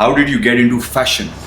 How did you get into fashion?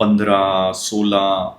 15-16,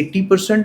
80%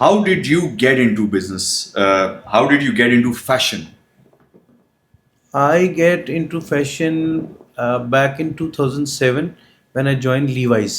How did you get into business? How did you get into fashion? I get into fashion back in 2007 when I joined Levi's.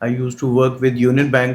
I used to work with Union Bank.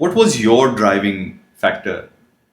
What was your driving factor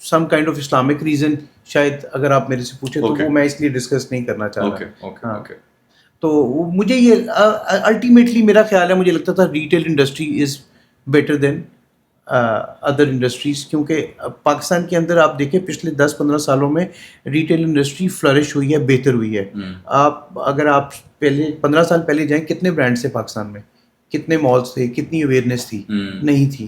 some kind of Islamic reason شاید اگر آپ میرے سے پوچھیں تو وہ میں اس لیے ڈسکس نہیں کرنا چاہ رہا. ہاں تو مجھے یہ الٹیمیٹلی میرا خیال ہے, مجھے لگتا تھا retail industry is better than other industries, کیونکہ پاکستان کے اندر آپ دیکھیں پچھلے 10-15 سالوں میں ریٹیل انڈسٹری فلرش ہوئی ہے, بہتر ہوئی ہے. اگر آپ پہلے 15 سال پہلے جائیں, کتنے برانڈس تھے پاکستان میں, کتنے مالس تھے, کتنی اویئرنیس تھی, نہیں تھی.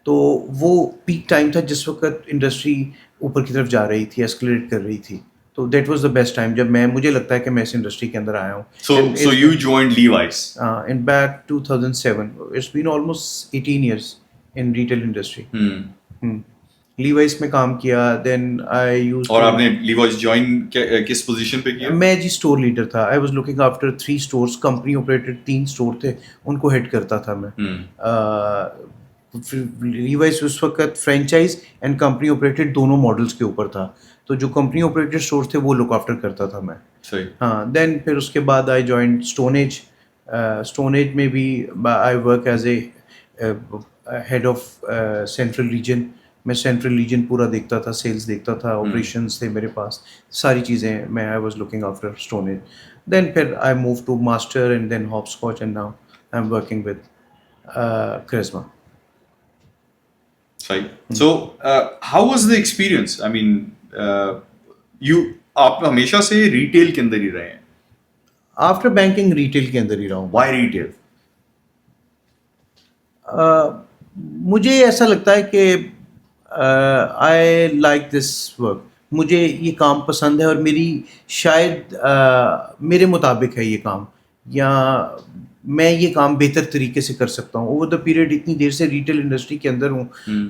تو وہ پیک ٹائم تھا جس وقت انڈسٹری اوپر کی طرف جا رہی تھی, ایسکلیٹ کر رہی تھی. تو that was the best time جب مجھے لگتا ہے کہ میں اس انڈسٹری کے اندر آیا ہوں. So you joined Levi's in back 2007. It's been almost 18 years in retail industry. Levi's میں کام کیا, then I used. اور آپ نے Levi's join کس پوزیشن پہ کیا؟ میں جی اسٹور لیڈر تھا. I was looking after 3 stores, company operated 3 store تھے, ان کو ہیڈ کرتا تھا میں. Levi's اس وقت فرینچائز اینڈ کمپنی آپریٹڈ دونوں ماڈلس کے اوپر تھا, تو جو کمپنی آپریٹڈ اسٹورس تھے وہ لک آفٹر کرتا تھا میں. ہاں, دین پھر اس کے بعد I joined Stone Age. Stone Age میں بھی I work as a head of central region. میں سینٹرل ریجن پورا دیکھتا تھا, سیلس دیکھتا تھا, آپریشنس تھے میرے پاس, ساری چیزیں میں I was looking after stone age. Then پھر I move to master and then hopscotch and now I am working with charisma. So how was the experience? I mean, آپ ہمیشہ سے ریٹیل کے اندر ہی رہے ہیں؟ آفٹر بینکنگ ریٹیل کے اندر ہی رہا ہوں. Why retail? مجھے ایسا لگتا ہے کہ آئی لائک دس ورک, مجھے یہ کام پسند ہے اور میری شاید میرے مطابق ہے یہ کام, یا میں یہ کام بہتر طریقے سے کر سکتا ہوں. اوور دا پیریڈ اتنی دیر سے ریٹیل انڈسٹری کے اندر ہوں,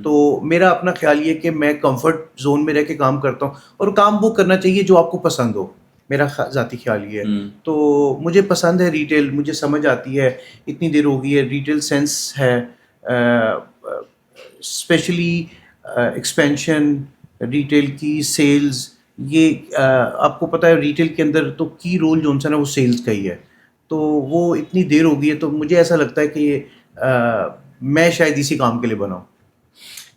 تو میرا اپنا خیال یہ کہ میں کمفرٹ زون میں رہ کے کام کرتا ہوں, اور کام وہ کرنا چاہیے جو آپ کو پسند ہو. میرا ذاتی خیال یہ ہے. تو مجھے پسند ہے ریٹیل, مجھے سمجھ آتی ہے, اتنی دیر ہو گئی ہے, ریٹیل سینس ہے, اسپیشلی ایکسپینشن ریٹیل کی, سیلز. یہ آپ کو پتہ ہے ریٹیل کے اندر تو کی رول جو ہے نا وہ سیلز کا ہی ہے. تو وہ اتنی دیر ہو گئی ہے, تو مجھے ایسا لگتا ہے کہ میں شاید اسی کام کے لیے بنا ہوں.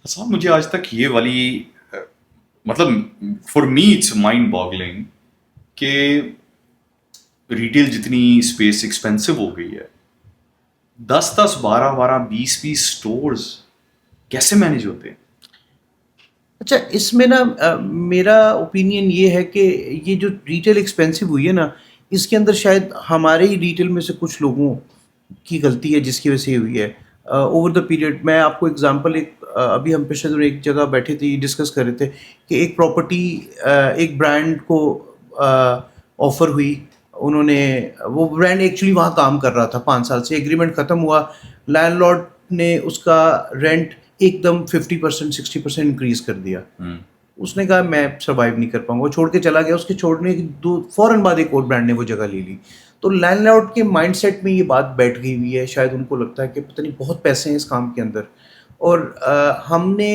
صاحب مجھے آج تک یہ والی مطلب for me it's mind boggling کہ ریٹیل جتنی اسپیس ایکسپینسو ہو گئی ہے, 10-10, 12-12, 20-20 اسٹورز کیسے مینیج ہوتے ہیں؟ اچھا, اس میں نا میرا اوپینین یہ ہے کہ یہ جو ریٹیل ایکسپینسو ہوئی ہے نا, اس کے اندر شاید ہمارے ہی ریٹیل میں سے کچھ لوگوں کی غلطی ہے جس کی وجہ سے یہ ہوئی ہے. اوور دا پیریڈ میں آپ کو ایگزامپل, ابھی ہم پچھلے دنوں ایک جگہ بیٹھے تھے, ڈسکس کر رہے تھے کہ ایک پراپرٹی ایک برانڈ کو آفر ہوئی. انہوں نے, وہ برانڈ ایکچولی وہاں کام کر رہا تھا 5 سال سے, ایگریمنٹ ختم ہوا, لینڈ لارڈ نے اس کا رینٹ ایک دم 50%, 60% انکریز کر دیا. اس نے کہا میں سروائیو نہیں کر پاؤں گا, وہ چھوڑ کے چلا گیا. اس کے چھوڑنے کے فوراً بعد ایک اور برانڈ نے وہ جگہ لے لی. تو لینڈ لارڈ کے مائنڈ سیٹ میں یہ بات بیٹھ گئی ہوئی ہے, شاید ان کو لگتا ہے کہ پتہ نہیں بہت پیسے ہیں اس کام کے اندر. اور ہم نے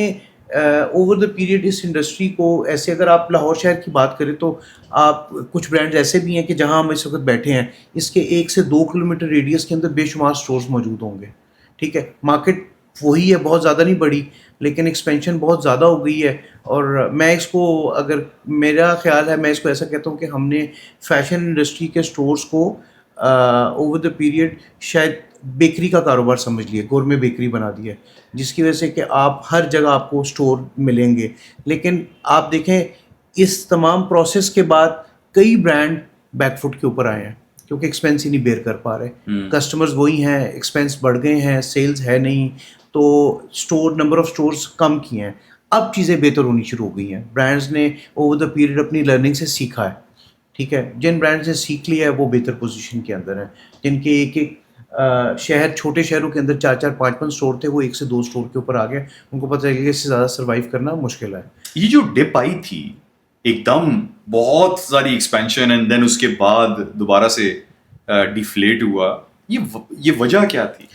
اوور دا پیریڈ اس انڈسٹری کو ایسے, اگر آپ لاہور شہر کی بات کریں تو آپ کچھ برانڈ ایسے بھی ہیں کہ جہاں ہم اس وقت بیٹھے ہیں اس کے 1 سے 2 کلومیٹر ریڈیس کے اندر بے شمار اسٹورز موجود ہوں گے. ٹھیک ہے, مارکیٹ وہی ہے, بہت زیادہ نہیں بڑھی, لیکن ایکسپینشن بہت زیادہ ہو گئی ہے. اور میں اس کو, اگر میرا خیال ہے, میں اس کو ایسا کہتا ہوں کہ ہم نے فیشن انڈسٹری کے اسٹورس کو اوور دا پیریڈ شاید بیکری کا کاروبار سمجھ لیا, گورمے بیکری بنا دیا, جس کی وجہ سے کہ آپ ہر جگہ آپ کو اسٹور ملیں گے. لیکن آپ دیکھیں اس تمام پروسیس کے بعد کئی برانڈ بیک فٹ کے اوپر آئے ہیں کیونکہ ایکسپینس ہی نہیں بیئر کر پا رہے. کسٹمرز وہی ہیں, ایکسپینس بڑھ گئے ہیں, سیلز ہے نہیں, تو اسٹور نمبر آف اسٹورز کم کیے ہیں. اب چیزیں بہتر ہونی شروع ہو گئی ہیں. برانڈز نے اوور دا پیریڈ اپنی لرننگ سے سیکھا ہے. ٹھیک ہے, جن برانڈز نے سیکھ لیا ہے وہ بہتر پوزیشن کے اندر ہیں. جن کے ایک شہر, چھوٹے شہروں کے اندر 4-4, 5-5 اسٹور تھے, وہ 1 سے 2 اسٹور کے اوپر آ گئے. ان کو پتہ چل گیا اس سے زیادہ سروائیو کرنا مشکل ہے. یہ جو ڈپ آئی تھی ایک دم بہت ساری ایکسپینشن اینڈ دین اس کے بعد دوبارہ سے ڈیفلیٹ ہوا, یہ وجہ کیا تھی؟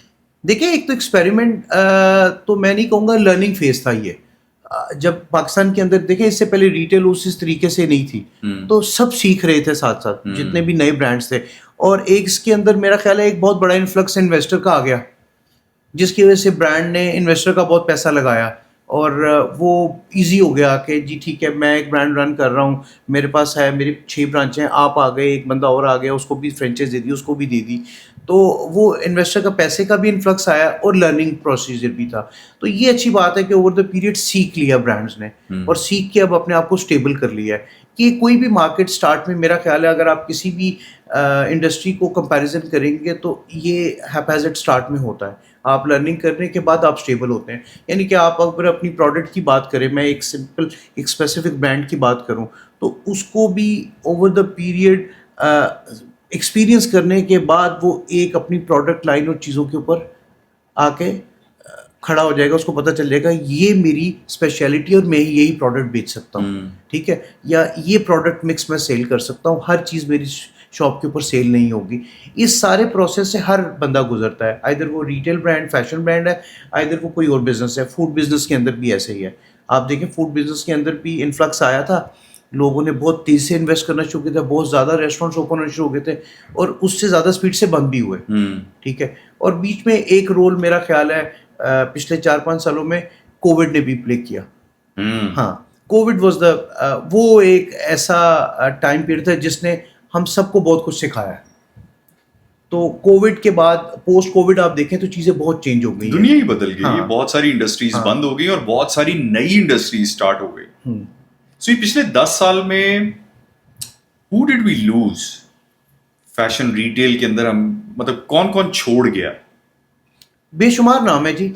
دیکھیں, ایک تو ایکسپیریمنٹ تو میں نہیں کہوں گا, لرننگ فیز تھا یہ. جب پاکستان کے اندر دیکھیں, اس سے پہلے ریٹیل اس طریقے سے نہیں تھی, تو سب سیکھ رہے تھے ساتھ ساتھ, جتنے بھی نئے برانڈس تھے. اور ایک اس کے اندر میرا خیال ہے ایک بہت بڑا انفلکس انویسٹر کا آ گیا, جس کی وجہ سے برانڈ نے انویسٹر کا بہت پیسہ لگایا اور وہ ایزی ہو گیا کہ جی ٹھیک ہے میں ایک برانڈ رن کر رہا ہوں, میرے پاس ہے, میری 6 برانچیں ہیں, آپ آ گئے, ایک بندہ اور آ گیا, اس کو بھی فرینچائز دے دی, اس کو بھی دے دی, تو وہ انویسٹر کا پیسے کا بھی انفلکس آیا اور لرننگ پروسیجر بھی تھا. تو یہ اچھی بات ہے کہ اوور دا پیریڈ سیکھ لیا برانڈز نے, اور سیکھ کے اب اپنے آپ کو اسٹیبل کر لیا ہے کہ کوئی بھی مارکیٹ اسٹارٹ میں, میرا خیال ہے اگر آپ کسی بھی انڈسٹری کو کمپیریزن کریں گے تو یہ ہیپیزٹ اسٹارٹ میں ہوتا ہے. آپ لرننگ کرنے کے بعد آپ اسٹیبل ہوتے ہیں. یعنی کہ آپ اگر اپنی پروڈکٹ کی بات کریں, میں ایک سمپل ایک اسپیسیفک برانڈ کی بات کروں, تو اس کو بھی اوور دا پیریڈ ایکسپیرئنس کرنے کے بعد وہ ایک اپنی پروڈکٹ لائن اور چیزوں کے اوپر آ کے کھڑا ہو جائے گا, اس کو پتہ چل جائے گا یہ میری اسپیشلٹی اور میں یہی پروڈکٹ بیچ سکتا ہوں, ٹھیک ہے, یا یہ پروڈکٹ مکس میں سیل کر سکتا ہوں, ہر چیز میری شاپ کے اوپر سیل نہیں ہوگی. اس سارے پروسیس سے ہر بندہ گزرتا ہے, آئدر وہ ریٹیل برانڈ, فیشن برانڈ ہے, آئدر وہ کوئی اور بزنس ہے. فوڈ بزنس کے اندر بھی ایسے ہی ہے. آپ دیکھیں فوڈ بزنس کے اندر بھی انفلکس آیا تھا, لوگوں نے بہت تیزی سے انویسٹ کرنا شروع کیا تھا, بہت زیادہ ریسٹورینٹس اوپن ہونے شروع ہو گئے تھے, اور اس سے زیادہ اسپیڈ سے بند بھی ہوئے, ٹھیک ہے. اور بیچ میں ایک رول میرا خیال ہے پچھلے 4-5 سالوں میں کووڈ نے بھی پلے کیا. ہاں, کووڈ واز دا وہ ایک ایسا ٹائم پیریڈ تھا جس نے ہم سب کو بہت کچھ سکھایا. تو کووڈ کے بعد پوسٹ کووڈ آپ دیکھیں تو چیزیں بہت چینج ہو گئی, دنیا ہی بدل گئی, بہت ساری انڈسٹریز بند ہو گئی اور بہت ساری نئی انڈسٹریز اسٹارٹ ہو گئی. سو یہ پچھلے 10 سال میں who did we lose fashion retail کے اندر, ہم مطلب کون کون چھوڑ گیا؟ بے شمار نام ہے جی,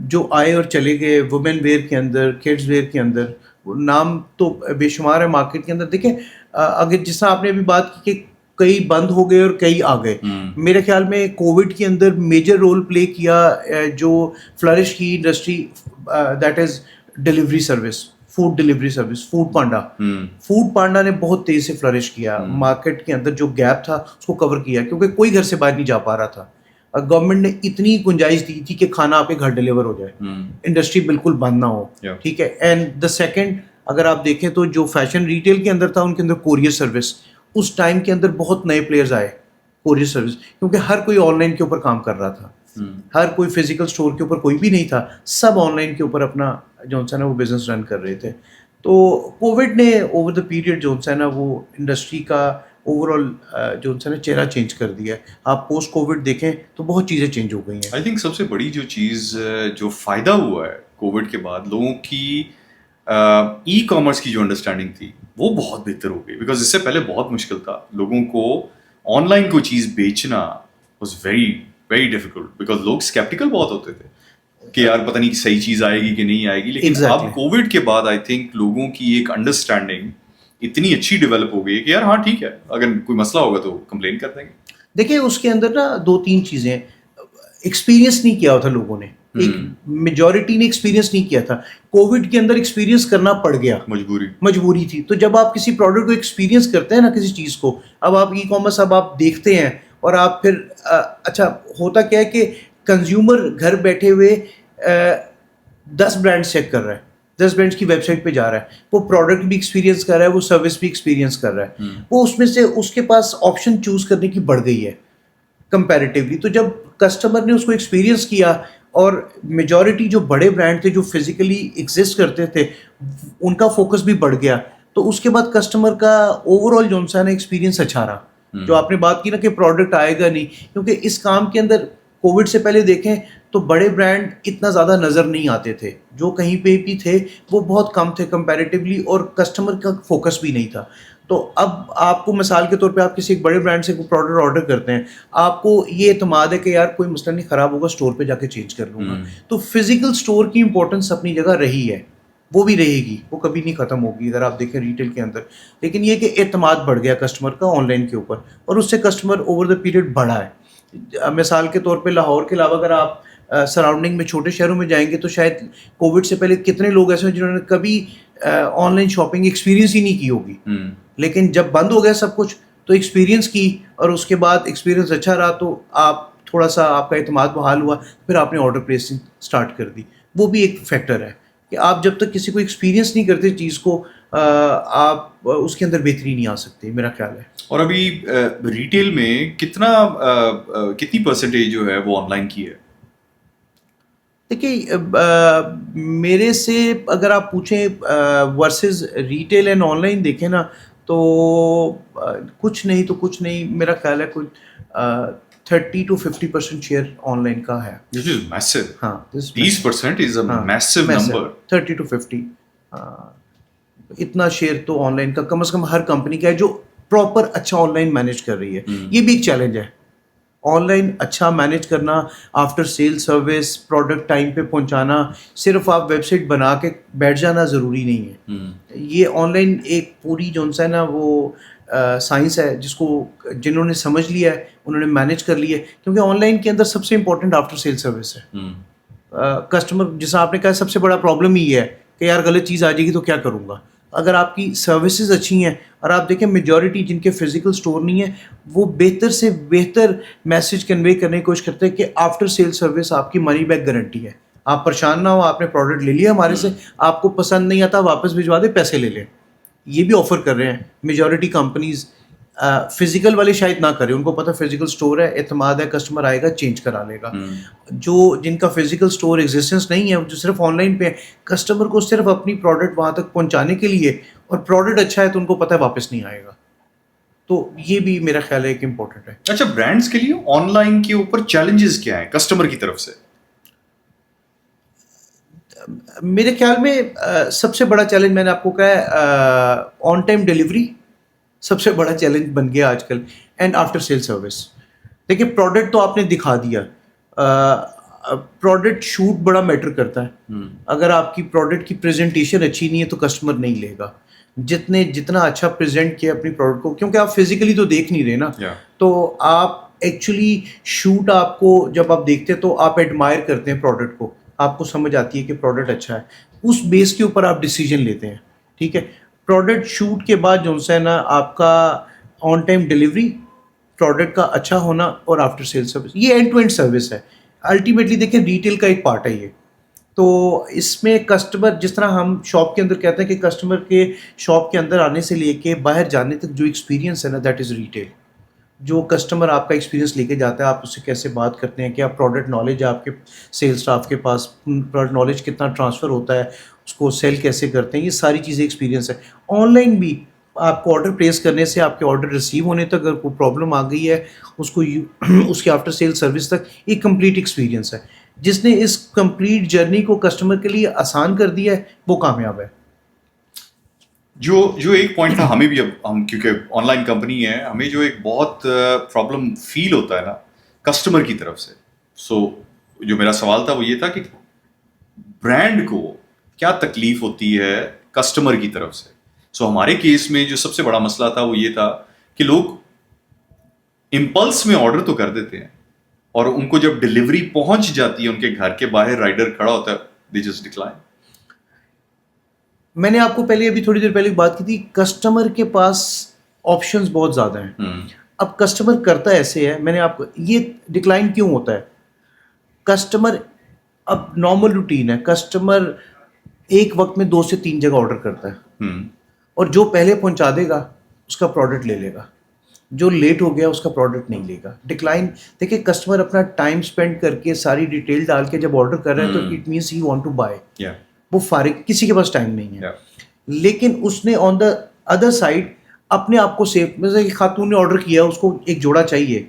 جو آئے اور چلے گئے. وومن ویئر کے اندر, کڈز ویئر کے اندر, نام تو بے شمار ہے مارکیٹ کے اندر. دیکھیں اگر جس طرح آپ نے ابھی بات کی کہ کئی بند ہو گئے اور کئی آ گئے, میرے خیال میں کووڈ کے اندر میجر رول پلے کیا جو فلرش کی industry, that is delivery service, food delivery service, Foodpanda. Foodpanda نے بہت تیز سے فلرش کیا, مارکیٹ کے اندر جو گیپ تھا اس کو کور کیا, کیونکہ کوئی گھر سے باہر نہیں جا پا رہا تھا. گورنمنٹ نے اتنی گنجائش دی تھی کہ کھانا آپ کے گھر ڈلیور ہو جائے, انڈسٹری بالکل بند نہ ہو, ٹھیک ہے. اینڈ دا سیکنڈ اگر آپ دیکھیں تو جو فیشن ریٹیل کے اندر تھا, ان کے اندر کوریئر سروس, اس ٹائم کے اندر بہت نئے پلیئرز آئے کوریئر سروس, کیونکہ ہر کوئی آن لائن کے اوپر کام کر رہا تھا, ہر کوئی فزیکل اسٹور کے اوپر کوئی بھی نہیں تھا, سب آن لائن کے اوپر اپنا جو ہے نا وہ بزنس رن کر رہے تھے. تو کووڈ نے اوور دا پیریڈ جو ہے نا وہ انڈسٹری کا اوور آل جو ہے نا چہرہ چینج کر دیا ہے. آپ پوسٹ کووڈ دیکھیں تو بہت چیزیں چینج ہو گئی ہیں. آئی تھنک سب سے بڑی جو چیز جو فائدہ ہوا ہے کووڈ کے بعد, لوگوں کی ای کامرس کی جو انڈرسٹینڈنگ تھی وہ بہت بہتر ہو گئی, بیکاز اس سے پہلے بہت مشکل تھا لوگوں کو آن لائن کوئی چیز بیچنا, was very very difficult, because لوگ اسکیپٹیکل بہت ہوتے تھے کہ یار پتہ نہیں صحیح چیز آئے گی کہ نہیں آئے گی. لیکن اب کووڈ کے بعد آئی تھنک لوگوں کی ایک انڈرسٹینڈنگ اتنی اچھی ڈیولپ ہو گئی کہ یار ہاں ٹھیک ہے, اگر کوئی مسئلہ ہوگا تو کمپلین کر دیں گے. دیکھیں اس کے اندر نا 2-3 چیزیں, ایکسپیرینس نہیں کیا تھا لوگوں نے, ایک میجورٹی نے ایکسپیرینس نہیں کیا تھا. کووڈ کے اندر ایکسپیرینس کرنا پڑ گیا, مجبوری تھی. تو جب آپ کسی پروڈکٹ کو ایکسپیرینس کرتے ہیں نا کسی چیز کو, اب آپ ای کامرس اب آپ دیکھتے ہیں اور آپ پھر اچھا ہوتا کیا ہے کہ کنزیومر گھر بیٹھے ہوئے 10 برانڈ چیک کر رہا ہے, 10 برانڈس کی ویب سائٹ پہ جا رہا ہے, وہ پروڈکٹ بھی ایکسپیرینس کر رہا ہے, وہ سروس بھی ایکسپیرینس کر رہا ہے, وہ اس میں سے اس کے پاس آپشن چوز کرنے کی بڑھ گئی ہے کمپیریٹیولی. تو جب کسٹمر نے اس کو ایکسپیرینس کیا, اور میجورٹی جو بڑے برانڈ تھے جو فزیکلی ایگزسٹ کرتے تھے ان کا فوکس بھی بڑھ گیا, تو اس کے بعد کسٹمر کا اوور آل جو ہے نا ایکسپیرینس اچھا رہا. جو آپ نے بات کی نا کہ پروڈکٹ آئے گا نہیں, کیونکہ اس کام کے اندر کووڈ سے پہلے دیکھیں تو بڑے برانڈ اتنا زیادہ نظر نہیں آتے تھے, جو کہیں پہ بھی تھے وہ بہت کم تھے کمپیریٹیولی, اور کسٹمر کا فوکس بھی نہیں تھا. تو اب آپ کو مثال کے طور پہ آپ کسی ایک بڑے برانڈ سے کوئی پروڈکٹ آرڈر کرتے ہیں, آپ کو یہ اعتماد ہے کہ یار کوئی مسئلہ نہیں, خراب ہوگا اسٹور پہ جا کے چینج کر لوں گا. تو فزیکل اسٹور کی امپورٹنس اپنی جگہ رہی ہے, وہ بھی رہے گی, وہ کبھی نہیں ختم ہوگی اگر آپ دیکھیں ریٹیل کے اندر. لیکن یہ کہ اعتماد بڑھ گیا کسٹمر کا آن لائن کے اوپر, اور اس سے کسٹمر اوور دا پیریڈ بڑھا ہے. مثال کے طور پہ لاہور کے علاوہ اگر آپ سراؤنڈنگ میں چھوٹے شہروں میں جائیں گے تو شاید کووڈ سے پہلے کتنے لوگ ایسے ہیں جنہوں نے کبھی آن لائن شاپنگ ایکسپیرینس ہی نہیں کی ہوگی, لیکن جب بند ہو گیا سب کچھ تو ایکسپیرینس کی, اور اس کے بعد ایکسپیرینس اچھا رہا تو آپ تھوڑا سا آپ کا اعتماد بحال ہوا, پھر آپ نے آرڈر پلیسنگ اسٹارٹ کر دی. وہ بھی ایک فیکٹر ہے کہ آپ جب تک کسی کو ایکسپیرینس نہیں کرتے چیز کو, آپ اس کے اندر بہتری نہیں آ سکتی, میرا خیال ہے. اور ابھی ریٹیل میں کتنی پرسنٹیج جو ہے وہ آن لائن کی ہے؟ دیکھیے میرے سے اگر آپ پوچھیں versus retail and online دیکھیں نا تو کچھ نہیں میرا خیال ہے کوئی 30-50% شیئر آن لائن کا ہے. Which is massive. ہاں 30% is a massive number. 30-50 اتنا شیئر تو آن لائن کا کم از کم ہر کمپنی کا ہے جو پراپر اچھا آن لائن مینیج کر رہی ہے. یہ بھی ایک چیلنج ہے آن لائن اچھا مینیج کرنا, after sale service, product time پہ پہنچانا. صرف آپ ویب سائٹ بنا کے بیٹھ جانا ضروری نہیں ہے. یہ آن لائن ایک پوری جو ہے نا وہ سائنس ہے جنہوں نے سمجھ لیا ہے انہوں نے مینیج کر لیا ہے, کیونکہ آن لائن کے اندر سب سے امپورٹنٹ آفٹر سیل سروس ہے. کسٹمر جیسا آپ نے کہا سب سے بڑا پرابلم یہ ہے کہ یار غلط چیز آ جائے گی تو کیا کروں گا. اگر آپ کی سروسز اچھی ہیں اور آپ دیکھیں میجورٹی جن کے فزیکل اسٹور نہیں ہے وہ بہتر سے بہتر میسج کنوے کرنے کی کوشش کرتے ہیں کہ آفٹر سیل سروس آپ کی منی بیک گارنٹی ہے. آپ پریشان نہ ہو, آپ نے پروڈکٹ لے لیا ہمارے سے, آپ کو پسند نہیں آتا واپس بھجوا دیں, پیسے لے لیں. یہ بھی آفر کر رہے ہیں میجورٹی کمپنیز. فزیکل والے شاید نہ کریں, ان کو پتہ فزیکل اسٹور ہے, اعتماد ہے, کسٹمر آئے گا چینج کرا لے گا. جن کا فزیکل اسٹور ایگزسٹنس نہیں ہے جو صرف آن لائن پہ ہے, کسٹمر کو صرف اپنی پروڈکٹ وہاں تک پہنچانے کے لیے, اور پروڈکٹ اچھا ہے تو ان کو پتہ ہے واپس نہیں آئے گا. تو یہ بھی میرا خیال ہے ایک امپورٹنٹ ہے. اچھا, برانڈس کے لیے آن لائن کے اوپر چیلنجز کیا ہیں کسٹمر کی طرف سے؟ میرے خیال میں سب سے بڑا چیلنج میں نے آپ کو کہا ہے آن ٹائم ڈیلیوری سب سے بڑا چیلنج بن گیا آج کل, اینڈ آفٹر سیل سروس. دیکھیے پروڈکٹ تو آپ نے دکھا دیا, پروڈکٹ شوٹ بڑا میٹر کرتا ہے. اگر آپ کی پروڈکٹ کی پریزنٹیشن اچھی نہیں ہے تو کسٹمر نہیں لے گا. جتنا اچھا پریزنٹ کیا اپنی پروڈکٹ کو, کیونکہ آپ فزیکلی تو دیکھ نہیں رہے نا, تو آپ ایکچولی شوٹ آپ کو جب آپ دیکھتے تو آپ ایڈمائر کرتے ہیں پروڈکٹ کو, آپ کو سمجھ آتی ہے کہ پروڈکٹ اچھا ہے, اس بیس کے اوپر آپ ڈیسیجن لیتے ہیں. ٹھیک ہے, پروڈکٹ شوٹ کے بعد جو ہے نا آپ کا آن ٹائم ڈیلیوری, پروڈکٹ کا اچھا ہونا, اور آفٹر سیل سروس, یہ اینڈ ٹو اینڈ سروس ہے. الٹیمیٹلی دیکھیں ریٹیل کا ایک پارٹ ہے یہ. تو اس میں کسٹمر جس طرح ہم شاپ کے اندر کہتے ہیں کہ کسٹمر کے شاپ کے اندر آنے سے لے کے باہر جانے تک جو ایکسپیرینس ہے نا دیٹ از ریٹیل. جو کسٹمر آپ کا ایکسپیرینس لے کے جاتا ہے, آپ اس سے کیسے بات کرتے ہیں, کیا پروڈکٹ نالج ہے آپ کے سیل اسٹاف کے پاس, پروڈکٹ نالج کتنا ٹرانسفر ہوتا ہے, اس کو سیل کیسے کرتے ہیں, یہ ساری چیزیں ایکسپیرینس ہے. آن لائن بھی آپ کو آرڈر پلیس کرنے سے آپ کے آرڈر ریسیو ہونے تک اگر کوئی پرابلم آ گئی ہے اس کو اس کے آفٹر سیل سروس تک ایک کمپلیٹ ایکسپیرینس ہے. جس نے اس کمپلیٹ جرنی کو کسٹمر کے لیے آسان کر دیا ہے وہ کامیاب ہے. جو ایک پوائنٹ تھا ہمیں بھی, اب ہم کیونکہ آن لائن کمپنی ہے, ہمیں جو ایک بہت پرابلم فیل ہوتا ہے نا کسٹمر کی طرف سے. سو جو میرا سوال تھا وہ یہ تھا کہ برانڈ کو کیا تکلیف ہوتی ہے کسٹمر کی طرف سے. سو ہمارے کیس میں جو سب سے بڑا مسئلہ تھا وہ یہ تھا کہ لوگ امپلس میں آرڈر تو کر دیتے ہیں, اور ان کو جب ڈلیوری پہنچ جاتی ہے ان کے گھر کے باہر رائڈر کھڑا ہوتا ہے, دے جسٹ ڈکلائن. میں نے آپ کو پہلے ابھی تھوڑی دیر پہلے بات کی تھی, کسٹمر کے پاس آپشنز بہت زیادہ ہیں. اب کسٹمر کرتا ایسے ہے, میں نے آپ کو یہ ڈکلائن کیوں ہوتا ہے, کسٹمر اب نارمل روٹین ہے, کسٹمر ایک وقت میں 2 سے 3 جگہ آرڈر کرتا ہے, اور جو پہلے پہنچا دے گا اس کا پروڈکٹ لے لے گا, جو لیٹ ہو گیا اس کا پروڈکٹ نہیں لے گا. ڈکلائن دیکھیں کسٹمر اپنا ٹائم اسپینڈ کر کے ساری ڈیٹیل ڈال کے جب آرڈر کر رہے ہیں تو it means he want to buy. وہ فارغ, کسی کے پاس ٹائم نہیں ہے, لیکن اس نے آن دا ادر سائڈ اپنے آپ کو سیف, جیسے کہ خاتون نے آرڈر کیا, اس کو ایک جوڑا چاہیے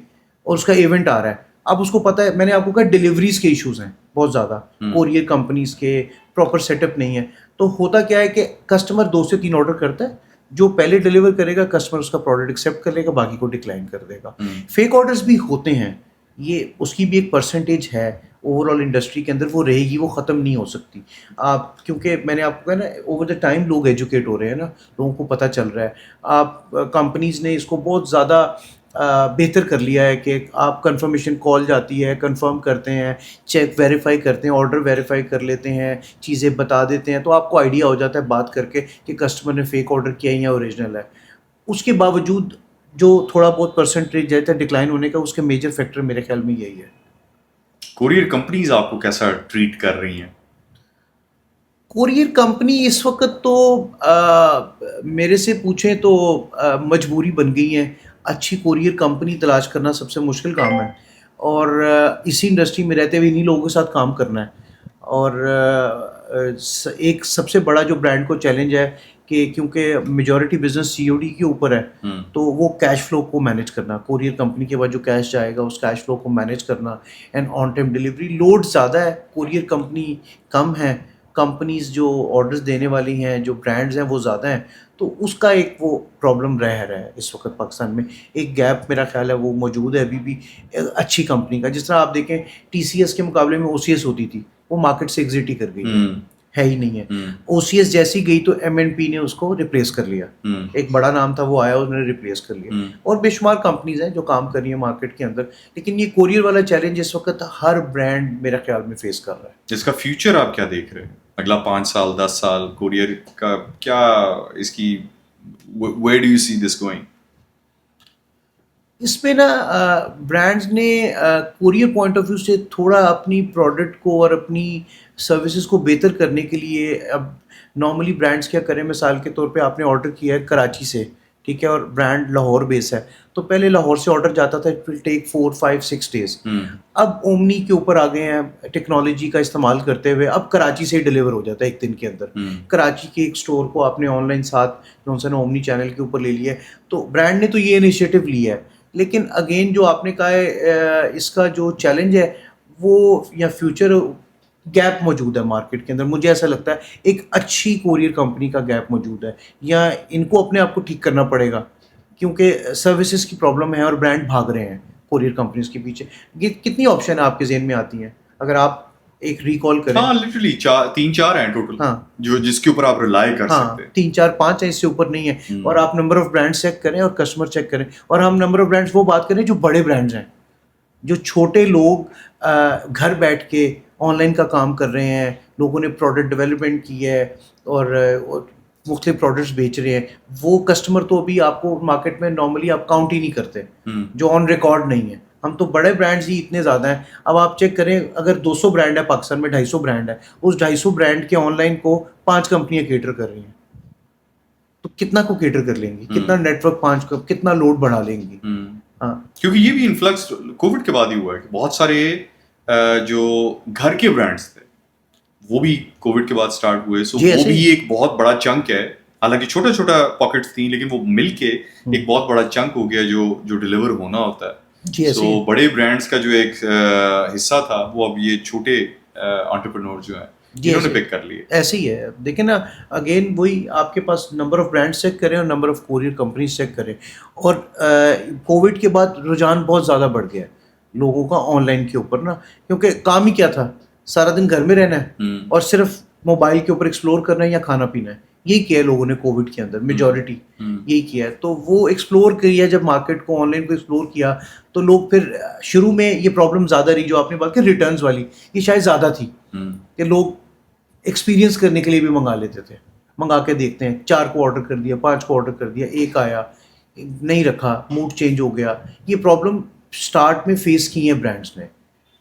اور اس کا ایونٹ آ رہا ہے. اب اس کو پتہ ہے, میں نے آپ کو کہا ڈیلیوریز کے ایشوز ہیں بہت زیادہ, کوریئر کمپنیز کے پراپر سیٹ اپ نہیں ہے. تو ہوتا کیا ہے کہ کسٹمر 2 سے 3 آرڈر کرتا ہے, جو پہلے ڈیلیور کرے گا کسٹمر اس کا پروڈکٹ ایکسیپٹ کر لے گا, باقی کو ڈکلائن کر دے گا. فیک آرڈرز بھی ہوتے ہیں, یہ اس کی بھی ایک پرسنٹیج ہے اوور آل انڈسٹری کے اندر, وہ رہے گی, وہ ختم نہیں ہو سکتی. آپ کیونکہ میں نے آپ کو کہا نا اوور دا ٹائم لوگ ایجوکیٹ ہو رہے ہیں نا, لوگوں کو پتہ چل رہا ہے. آپ کمپنیز نے اس کو بہت زیادہ بہتر کر لیا ہے کہ آپ کنفرمیشن کال جاتی ہے, کنفرم کرتے ہیں, چیک ویریفائی کرتے ہیں, آرڈر ویریفائی کر لیتے ہیں, چیزیں بتا دیتے ہیں, تو آپ کو آئیڈیا ہو جاتا ہے بات کر کے کہ کسٹمر نے فیک آرڈر کیا ہے یا اوریجنل ہے. اس کے باوجود جو تھوڑا بہت پرسنٹیج رہتا ہے ڈکلائن ہونے کا, اس کے میجر فیکٹر میرے خیال میں یہی ہے. کوریئر کمپنیز آپ کو کیسا ٹریٹ کر رہی ہیں؟ کوریئر کمپنی اس وقت تو میرے سے پوچھیں تو مجبوری بن گئی ہے. اچھی کوریئر کمپنی تلاش کرنا سب سے مشکل کام ہے, اور اسی انڈسٹری میں رہتے ہوئے انہیں لوگوں کے ساتھ کام کرنا ہے. اور ایک سب سے بڑا جو برانڈ کو چیلنج ہے کہ کیونکہ majority business C O D کے اوپر ہے تو وہ کیش فلو کو مینیج کرنا, کوریئر کمپنی کے بعد جو کیش جائے گا اس کیش فلو کو مینیج کرنا, and on time delivery load زیادہ ہے, کوریئر کمپنی کم ہے, کمپنیز جو آرڈرز دینے والی ہیں, جو برانڈز ہیں وہ زیادہ ہیں, تو اس کا ایک وہ پرابلم رہ رہا ہے اس وقت پاکستان میں. ایک گیپ میرا خیال ہے وہ موجود ہے ابھی بھی اچھی کمپنی کا. جس طرح آپ دیکھیں ٹی سی ایس کے مقابلے میں او سی ایس ہوتی تھی, وہ مارکیٹ سے ایگزٹ ہی کر گئی ہے ہی نہیں ہے. او سی ایس جیسی گئی تو ایم این پی نے اس کو ریپلیس کر لیا, ایک بڑا نام تھا وہ آیا, اس نے ریپلیس کر لیا, اور بے شمار کمپنیز ہیں جو کام کر رہی ہیں مارکیٹ کے اندر. لیکن یہ کوریئر والا چیلنج اس وقت ہر برانڈ میرا خیال میں فیس کر رہا ہے. اس کا فیوچر آپ کیا دیکھ رہے ہیں اگلا 5 سال 10 سال کوریئر کا, کیا اس کی where do you see this going؟ اس پہ نا برانڈز نے کوریئر پوائنٹ آف ویو سے تھوڑا اپنی پروڈکٹ کو اور اپنی سروسز کو بہتر کرنے کے لیے, اب نارملی برانڈز کیا کریں, مثال کے طور پہ آپ نے آرڈر کیا ہے کراچی سے, ٹھیک ہے, اور برانڈ لاہور بیس ہے, تو پہلے لاہور سے آرڈر جاتا تھا, اٹ ول ٹیک 4 5 6 days. اب اومنی کے اوپر آ گئے ہیں ٹیکنالوجی کا استعمال کرتے ہوئے, اب کراچی سے ہی ڈلیور ہو جاتا ہے ایک دن کے اندر. کراچی کے ایک اسٹور کو آپ نے آن لائن ساتھ اومنی چینل کے اوپر لے لیا ہے, تو برانڈ نے تو یہ انیشیٹو لیا ہے. لیکن اگین جو آپ نے کہا ہے اس کا جو چیلنج ہے وہ یا فیوچر گیپ موجود ہے مارکیٹ کے اندر. مجھے ایسا لگتا ہے ایک اچھی کوریئر کمپنی کا گیپ موجود ہے, یا ان کو اپنے آپ کو ٹھیک کرنا پڑے گا, کیونکہ سروسز کی پرابلم ہے اور برانڈ بھاگ رہے ہیں کوریئر کمپنیز کے پیچھے. یہ کتنی آپشن آپ کے ذہن میں آتی ہیں اگر آپ ایک ریکال کریں؟ ہاں لٹرلی 3-4 ہیں ٹوٹل, ہاں جو جس کے اوپر آپ ریلائی کر ہاں سکتے ہیں. 3 4 5 ہیں, اس سے اوپر نہیں ہے. اور آپ نمبر آف برانڈ چیک کریں اور کسٹمر چیک کریں, اور ہم نمبر آف برانڈس وہ بات کریں جو بڑے برانڈز ہیں, جو چھوٹے لوگ گھر بیٹھ کے آن لائن کا کام کر رہے ہیں, لوگوں نے پروڈکٹ ڈیولپمنٹ کی ہے اور مختلف پروڈکٹس بیچ رہے ہیں. وہ کسٹمر تو ابھی آپ کو مارکیٹ میں نارملی آپ کاؤنٹ ہی نہیں کرتے, جو آن ریکارڈ نہیں ہے. ہم تو بڑے برانڈز ہی اتنے زیادہ ہیں. اب آپ چیک کریں, اگر 200 برانڈ ہے پاکستان میں, 250 برانڈ ہے, اس 250 برانڈ کے آن لائن کو 5 کمپنیاں کیٹر کر رہی ہیں, تو کتنا کو کیٹر کر لیں گی, کتنا نیٹ ورک 5 کا کتنا لوڈ بڑھا لیں گی. ہاں کیونکہ یہ بھی انفلکس کووڈ کے بعد ہی ہوا ہے کہ بہت سارے جو گھر کے برانڈس تھے وہ بھی کووڈ کے بعد اسٹارٹ ہوئے. سو وہ بھی ایک بہت بڑا چنک ہے, حالانکہ چھوٹا چھوٹا پاکٹس تھیں, لیکن وہ مل کے ایک بہت بڑا چنک ہو گیا جو ڈیلیور ہونا ہوتا ہے. سو بڑے برانڈس کا جو ایک حصہ تھا وہ اب یہ چھوٹے انٹرپرینور جو ہیں انہوں نے پک کر لیے. ایسے ہی ہے. دیکھیں نا, اگین وہی آپ کے پاس نمبر آف برانڈس چیک کریں اور number of courier companies check کریں. اور کووڈ کے بعد رجحان بہت زیادہ بڑھ گیا ہے لوگوں کا آن لائن کے اوپر نا, کیونکہ کام ہی کیا تھا, سارا دن گھر میں رہنا ہے اور صرف موبائل کے اوپر ایکسپلور کرنا ہے یا کھانا پینا ہے. یہی کیا ہے لوگوں نے کووڈ کے اندر, میجورٹی یہی کیا ہے. تو وہ ایکسپلور کیا, جب مارکیٹ کو آن لائن کو ایکسپلور کیا تو لوگ پھر شروع میں یہ پرابلم زیادہ رہی جو آپ نے بات کی ریٹرنز والی, یہ شاید زیادہ تھی کہ لوگ ایکسپیرینس کرنے کے لیے بھی منگا لیتے تھے, منگا کے دیکھتے ہیں, 4 کو آرڈر کر دیا, 5 کو آرڈر کر دیا, ایک آیا نہیں رکھا, موڈ چینج ہو گیا. یہ پرابلم اسٹارٹ میں فیس کی ہیں برانڈس نے,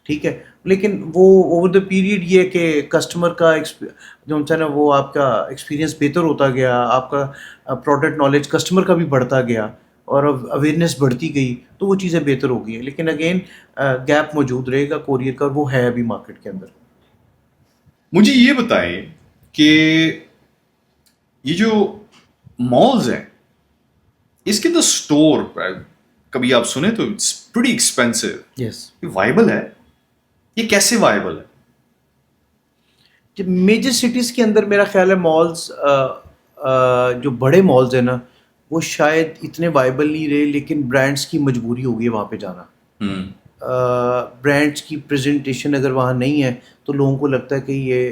ٹھیک ہے. لیکن وہ اوور دا پیریڈ یہ کہ کسٹمر کا جو ہے نا وہ آپ کا ایکسپیرینس بہتر ہوتا گیا, آپ کا پروڈکٹ نالج کسٹمر کا بھی بڑھتا گیا اور اویئرنیس بڑھتی گئی, تو وہ چیزیں بہتر ہو گئی ہیں. لیکن اگین گیپ موجود رہے گا کوریئر کا, وہ ہے ابھی مارکیٹ کے اندر. مجھے یہ بتائیں کہ یہ جو مالز ہیں اس کے اندر اسٹور کبھی آپ سنیں تو اٹس پریٹی ایکسپینسو. یس, یہ وائبل ہے, یہ کیسے وائبل ہے؟ جب میجر سٹیز کے اندر میرا خیال ہے مالز, جو بڑے مالز ہیں نا وہ شاید اتنے وائبل نہیں رہے, لیکن برانڈس کی مجبوری ہو گئی ہے وہاں پہ جانا. برانڈس کی پریزنٹیشن اگر وہاں نہیں ہے تو لوگوں کو لگتا ہے کہ یہ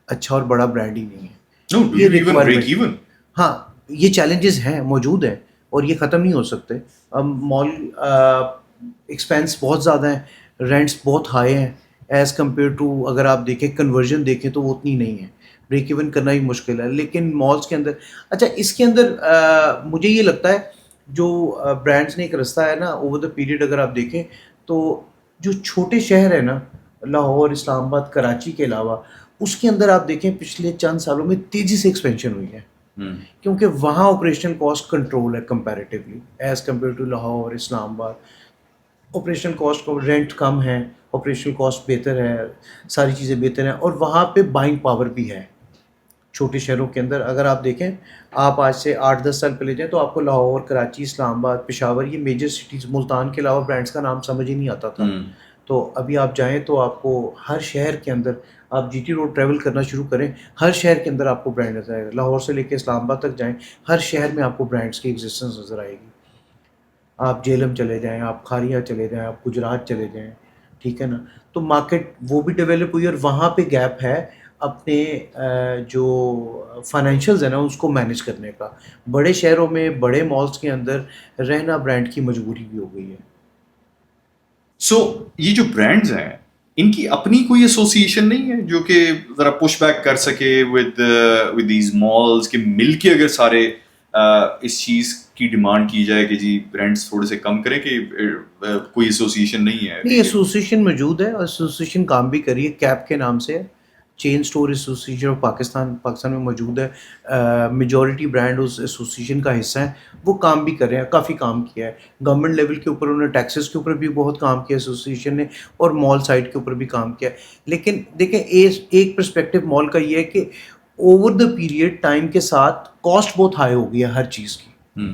اچھا اور بڑا برانڈ ہی نہیں ہے. یہ ریکوائرمنٹ, ہاں یہ چیلنجز ہیں, موجود ہیں اور یہ ختم نہیں ہو سکتے. اب مال ایکسپینس بہت زیادہ ہیں, رینٹس بہت ہائی ہیں ایز کمپیئر ٹو, اگر آپ دیکھیں کنورژن دیکھیں تو وہ اتنی نہیں ہے, بریک ایون کرنا ہی مشکل ہے. لیکن مالس کے اندر اچھا, اس کے اندر مجھے یہ لگتا ہے جو برانڈس نے ایک رستہ ہے نا اوور دا پیریڈ, اگر آپ دیکھیں تو جو چھوٹے شہر ہیں نا لاہور, اسلام آباد, کراچی کے علاوہ, اس کے اندر آپ دیکھیں پچھلے چند سالوں میں تیزی سے ایکسپینشن ہوئی ہے, کیونکہ وہاں آپریشنل کاسٹ کنٹرول ہے comparatively as compare to Lahore, Islamabad. Operational cost کو رینٹ کم ہے آپریشنل کاسٹ بہتر ہے, ساری چیزیں بہتر ہیں, اور وہاں پہ بائنگ پاور بھی ہے. چھوٹے شہروں کے اندر اگر آپ دیکھیں, آپ آج سے 8-10 سال پہلے جائیں تو آپ کو لاہور, کراچی, اسلام آباد, پشاور, یہ میجر سٹیز, ملتان کے علاوہ برانڈس کا نام سمجھ ہی نہیں آتا تھا. تو ابھی آپ جائیں تو آپ کو ہر شہر کے اندر, آپ جی ٹی روڈ ٹریول کرنا شروع کریں, ہر شہر کے اندر آپ کو برانڈ نظر آئے گا. لاہور سے لے کے اسلام آباد تک جائیں, ہر شہر میں آپ کو برانڈس کی ایگزسٹنس نظر آئے گی. آپ جیلم چلے جائیں, آپ کھاریا چلے جائیں, آپ گجرات چلے جائیں, ٹھیک ہے نا. تو مارکیٹ وہ بھی ڈیولپ ہوئی, اور وہاں پہ گیپ ہے اپنے جو فائنینشیلز ہیں نا اس کو مینیج کرنے کا. بڑے شہروں میں, بڑے مالس کے اندر رہنا برانڈ کی مجبوری بھی ہو گئی ہے. سو یہ جو برانڈز ہیں ان کی اپنی کوئی ایسوسیشن نہیں ہے جو کہ ذرا پش بیک کر سکے ود دیز مالز, کہ مل کے اگر سارے اس چیز کی ڈیمانڈ کی جائے کہ جی برانڈس تھوڑے سے کم کریں, کہ کوئی ایسوسیشن نہیں ہے؟ نہیں, ایسوسیشن موجود ہے, ایسوسیشن کام بھی کری ہے, کیپ کے نام سے, چین اسٹور ایسوسیشن آف پاکستان میں موجود ہے. میجورٹی برانڈ اس ایسوسیشن کا حصہ ہیں, وہ کام بھی کر رہے ہیں, کافی کام کیا ہے. گورنمنٹ لیول کے اوپر انہوں نے ٹیکسز کے اوپر بھی بہت کام کیا ایسوسیشن نے, اور مال سائٹ کے اوپر بھی کام کیا ہے. لیکن دیکھیں ایک پرسپیکٹیو مال کا یہ ہے کہ اوور دا پیریڈ ٹائم کے ساتھ کاسٹ بہت ہائی ہو گئی ہے ہر چیز کی.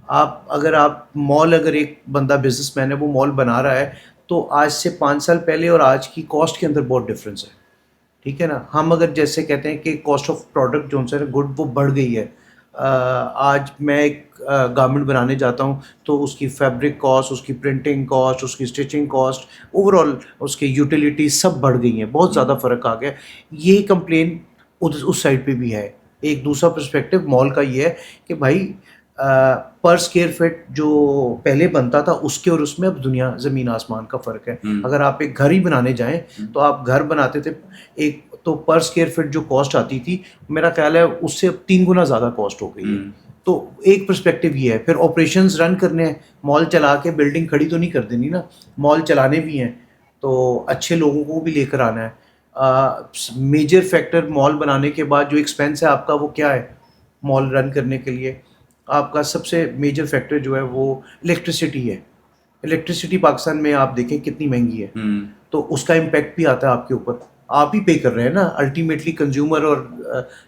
آپ مال, اگر ایک بندہ بزنس مین ہے وہ مال بنا رہا ہے تو آج سے 5 سال پہلے اور آج کی کاسٹ کے اندر بہت ڈفرینس ہے, ٹھیک ہے نا. ہم اگر جیسے کہتے ہیں کہ کاسٹ آف پروڈکٹ جو ہے گڈ وہ بڑھ گئی ہے. آج میں ایک گارمنٹ بنانے جاتا ہوں تو اس کی فیبرک کاسٹ, اس کی پرنٹنگ کاسٹ, اس کی اسٹچنگ کاسٹ, اوور آل اس کی یوٹیلیٹی سب بڑھ گئی ہیں, بہت زیادہ فرق آ گیا. یہ کمپلین اس سائڈ پہ بھی ہے. ایک دوسرا پرسپیکٹیو مال کا یہ ہے کہ بھائی پر اسکیئر فٹ جو پہلے بنتا تھا اس کے اور اس میں اب دنیا زمین آسمان کا فرق ہے. اگر آپ ایک گھر ہی بنانے جائیں تو آپ گھر بناتے تھے, ایک تو پر اسکیئر فٹ جو کاسٹ آتی تھی میرا خیال ہے اس سے اب 3 گنا زیادہ کاسٹ ہو گئی ہے. تو ایک پرسپیکٹیو یہ ہے. پھر آپریشنز رن کرنے ہیں, مال چلا کے بلڈنگ کھڑی تو نہیں کر دینی نا, مال چلانے بھی ہیں تو اچھے لوگوں کو بھی لے کر آنا ہے. میجر فیکٹر مال بنانے کے بعد جو ایکسپینس ہے آپ کا وہ کیا ہے مال رن کرنے کے لیے؟ آپ کا سب سے میجر فیکٹر جو ہے وہ الیکٹریسٹی ہے. الیکٹریسٹی پاکستان میں آپ دیکھیں کتنی مہنگی ہے, تو اس کا امپیکٹ بھی آتا ہے آپ کے اوپر. آپ ہی پے کر رہے ہیں نا الٹیمیٹلی, کنزیومر اور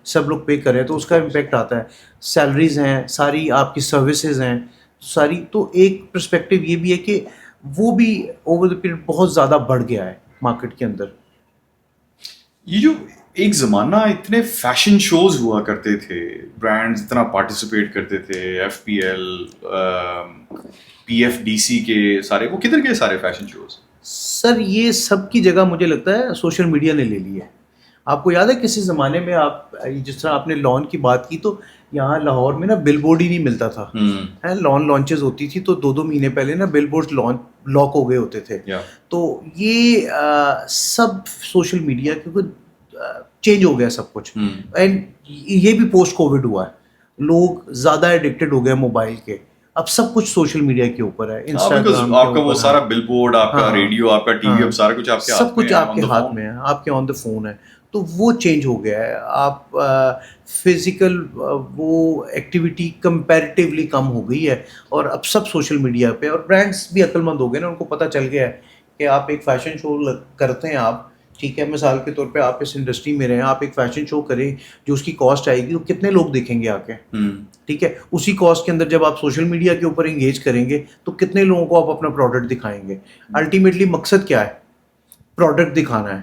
سب لوگ پے کر رہے ہیں, تو اس کا امپیکٹ آتا ہے. سیلریز ہیں ساری, آپ کی سروسز ہیں ساری. تو ایک پرسپیکٹیو یہ بھی ہے کہ وہ بھی اوور دا پیریڈ بہت زیادہ بڑھ گیا ہے مارکیٹ کے اندر. یہ جو ایک زمانہ اتنے فیشن شوز ہوا کرتے تھے, برانڈز اتنا پارٹیسپیٹ کرتے تھے, F P L, P F D C کے سارے, وہ کدھر گئے سارے فیشن شوز؟ سر یہ سب کی جگہ مجھے لگتا ہے سوشل میڈیا نے لے لی ہے. آپ کو یاد ہے کسی زمانے میں آپ جس طرح آپ نے لان کی بات کی, تو یہاں لاہور میں نا بل بورڈ ہی نہیں ملتا تھا. لان لانچز ہوتی تھی تو 2 مہینے پہلے نا بل بورڈ لاک ہو گئے ہوتے تھے. تو یہ سب سوشل میڈیا کیونکہ چینج ہو گیا سب کچھ. اینڈ یہ بھی پوسٹ کووڈ ہوا ہے, لوگ زیادہ ایڈکٹڈ ہو گئے موبائل کے. اب سب کچھ سوشل میڈیا کے اوپر ہے, انسٹاگرام آپ کا وہ سارا بل بورڈ, آپ کا ریڈیو, آپ کا ٹی وی, اب سارا کچھ آپ کے ہاتھ میں ہے, سب کچھ آپ کے ہاتھ میں ہے, آپ کے آن دا فون ہے. تو وہ چینج ہو گیا ہے. آپ فزیکل وہ ایکٹیویٹی کمپیریٹیولی کم ہو گئی ہے, اور اب سب سوشل میڈیا پہ. اور برانڈس بھی عقل مند ہو گئے نا, ان کو پتہ چل گیا ہے کہ آپ ایک فیشن شو کرتے ہیں, آپ ٹھیک ہے, مثال کے طور پہ آپ اس انڈسٹری میں رہیں, آپ ایک فیشن شو کریں جو اس کی کاسٹ آئے گی تو کتنے لوگ دیکھیں گے آ کے, ٹھیک ہے. اسی کاسٹ کے اندر جب آپ سوشل میڈیا کے اوپر انگیج کریں گے تو کتنے لوگوں کو آپ اپنا پروڈکٹ دکھائیں گے. الٹیمیٹلی مقصد کیا ہے؟ پروڈکٹ دکھانا ہے,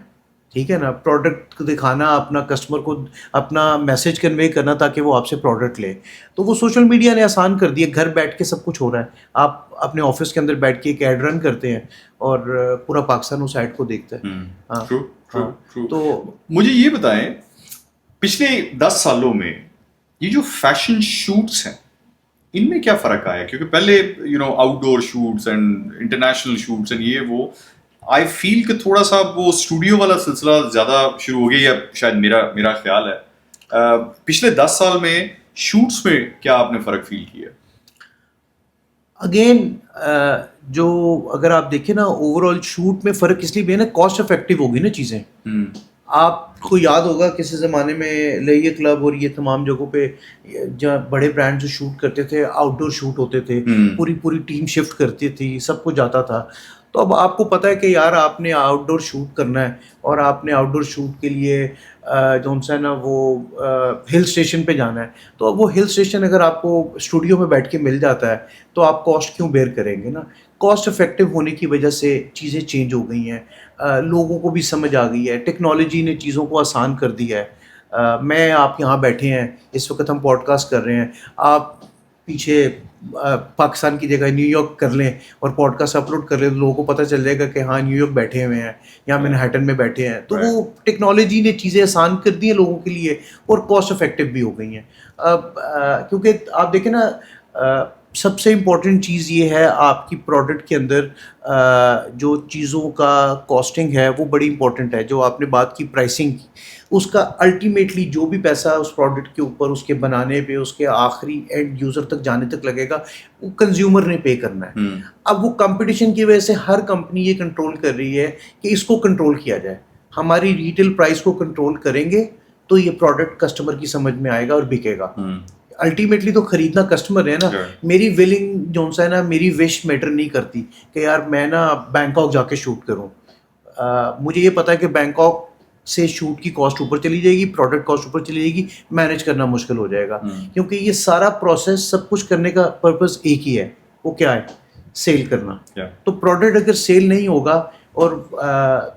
ٹھیک ہے نا. پروڈکٹ دکھانا, اپنا کسٹمر کو اپنا میسج کنوے کرنا تاکہ وہ آپ سے پروڈکٹ لے. تو وہ سوشل میڈیا نے آسان کر دیا, گھر بیٹھ کے سب کچھ ہو رہا ہے. آپ اپنے آفس کے اندر بیٹھ کے ایک ایڈ رن کرتے ہیں اور پورا پاکستان اس ایڈ کو دیکھتا ہے. تو مجھے یہ بتائیں, پچھلے 10 سالوں میں یہ جو فیشن شوٹس ہیں ان میں کیا فرق آیا؟ کیونکہ پہلے out door shoots and international shoots and یہ وہ, آئی فیل کہ تھوڑا سا وہ اسٹوڈیو والا سلسلہ زیادہ شروع ہو گیا, یا شاید میرا خیال ہے. پچھلے 10 سال میں شوٹس میں کیا آپ نے فرق فیل کیا؟ اگین جو اگر آپ دیکھیں نا اوور آل شوٹ میں فرق اس لیے بھی ہے نا, کاسٹ افیکٹو ہوگی نا چیزیں. آپ کو یاد ہوگا کسی زمانے میں لئیے کلب اور یہ تمام جگہوں پہ جہاں بڑے برانڈ جو شوٹ کرتے تھے, آؤٹ ڈور شوٹ ہوتے تھے, پوری ٹیم شفٹ کرتی تھی, سب کچھ جاتا تھا. تو اب آپ کو پتہ ہے کہ یار آپ نے آؤٹ ڈور شوٹ کرنا ہے اور آپ نے آؤٹ ڈور شوٹ کے لیے جو ہے نا وہ ہل اسٹیشن پہ جانا ہے. تو اب وہ ہل اسٹیشن اگر آپ کو اسٹوڈیو میں بیٹھ کے مل جاتا ہے تو آپ کاسٹ کیوں بیئر کریں گے نا. کاسٹ افیکٹو ہونے کی وجہ سے چیزیں چینج ہو گئی ہیں, لوگوں کو بھی سمجھ آ گئی ہے, ٹیکنالوجی نے چیزوں کو آسان کر دیا ہے. میں آپ یہاں بیٹھے ہیں, اس وقت ہم پوڈ کاسٹ کر رہے ہیں, آپ پیچھے پاکستان کی جگہ نیو یارک کر لیں اور پوڈ کاسٹ اپلوڈ کر لیں تو لوگوں کو پتہ چل جائے گا کہ ہاں نیو یارک بیٹھے ہوئے ہیں یا مینہٹن میں بیٹھے ہیں. تو وہ ٹیکنالوجی نے چیزیں آسان کر دی ہیں لوگوں کے لیے اور کاسٹ افیکٹو بھی ہو گئی ہیں. کیونکہ آپ دیکھیں نا, سب سے امپورٹنٹ چیز یہ ہے آپ کی پروڈکٹ کے اندر جو چیزوں کا کاسٹنگ ہے وہ بڑی امپورٹنٹ ہے. جو آپ نے بات کی پرائسنگ کی, اس کا الٹیمیٹلی جو بھی پیسہ اس پروڈکٹ کے اوپر, اس کے بنانے پہ, اس کے آخری اینڈ یوزر تک جانے تک لگے گا, وہ کنزیومر نے پے کرنا ہے. اب وہ کمپٹیشن کی وجہ سے ہر کمپنی یہ کنٹرول کر رہی ہے کہ اس کو کنٹرول کیا جائے. ہماری ریٹیل پرائس کو کنٹرول کریں گے تو یہ پروڈکٹ کسٹمر کی سمجھ میں آئے گا اور بکے گا. الٹیمیٹلی تو خریدنا کسٹمر ہے نا. میری ولنگ جو ہے نا, میری وش میٹر نہیں کرتی کہ یار میں نا بینکاک جا کے شوٹ کروں. مجھے یہ پتا ہے کہ بینکاک سے شوٹ کی کاسٹ اوپر چلی جائے گی, پروڈکٹ کاسٹ اوپر چلی جائے گی, مینیج کرنا مشکل ہو جائے گا. کیونکہ یہ سارا پروسیس سب کچھ کرنے کا پرپز ایک ہی ہے, وہ کیا ہے, سیل کرنا. تو پروڈکٹ اگر سیل نہیں ہوگا اور